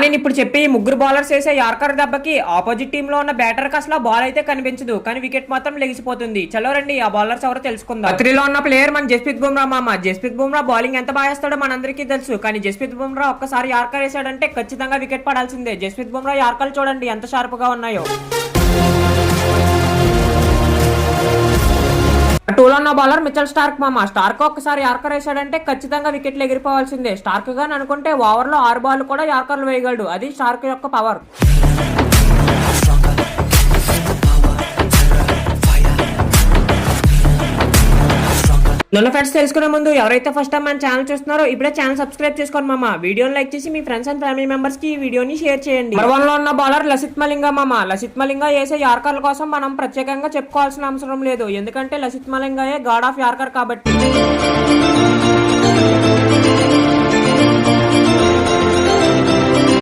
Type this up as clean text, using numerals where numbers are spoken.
నేను ఇప్పుడు చెప్పి ముగ్గురు బౌలర్స్ వేసే యార్కర్ దెబ్బకి ఆపోజిట్ టీమ్ లో ఉన్న బ్యాటర్ కి అసలు బాల్ అయితే కనిపించదు, కానీ వికెట్ మాత్రం లెగిసిపోతుంది. చలో రండి ఆ బౌలర్స్ ఎవరో తెలుసుకుందాం. త్రీలో ఉన్న ప్లేయర్ మన జస్ప్రీత్ బుమ్రా మామ. జస్ప్రీత్ బుమ్రా బౌలింగ్ ఎంత బాగా వేస్తాడో మనందరికీ తెలుసు, కానీ జస్ప్రీత్ బుమ్రా ఒక్కసారి యార్కర్ వేసాడంటే ఖచ్చితంగా వికెట్ పడాల్సిందే. జస్ప్రీత్ బుమ్రా యార్కర్లు చూడండి ఎంత షార్ప్ గా ఉన్నాయో. టూలో ఉన్న బౌలర్ మిచెల్ స్టార్క్ మామ. స్టార్క్ ఒక్కసారి యార్కర్ వేసాడంటే ఖచ్చితంగా వికెట్లు ఎగిరిపోవాల్సిందే. స్టార్క్ గా అనుకుంటే ఓవర్ లో 6 బాల్ కూడా యార్కర్లు వేయగలడు, అది స్టార్క్ యొక్క పవర్. నన్ను ఫ్రెండ్స్ తెలుసుకునే ముందు ఎవరైతే ఫస్ట్ టైం మన ఛానల్ చూస్తున్నారో ఇప్పుడే ఛానల్ సబ్స్క్రైబ్ చేసుకోండి మామ. వీడియోని లైక్ చేసి మీ ఫ్రెండ్స్ అండ్ ఫ్యామిలీ మెంబర్స్ కి ఈ వీడియోని షేర్ చేయండి. నెంబర్ 1 లో ఉన్న బౌలర్ లసిత్ మలింగా మామ. లసిత్ మలింగా వేసే యార్కర్ల కోసం మనం ప్రత్యేకంగా చెప్పుకోవాల్సిన అవసరం లేదు, ఎందుకంటే లసిత్ మలింగాయే గాడ్ ఆఫ్ యార్కర్ కాబట్టి.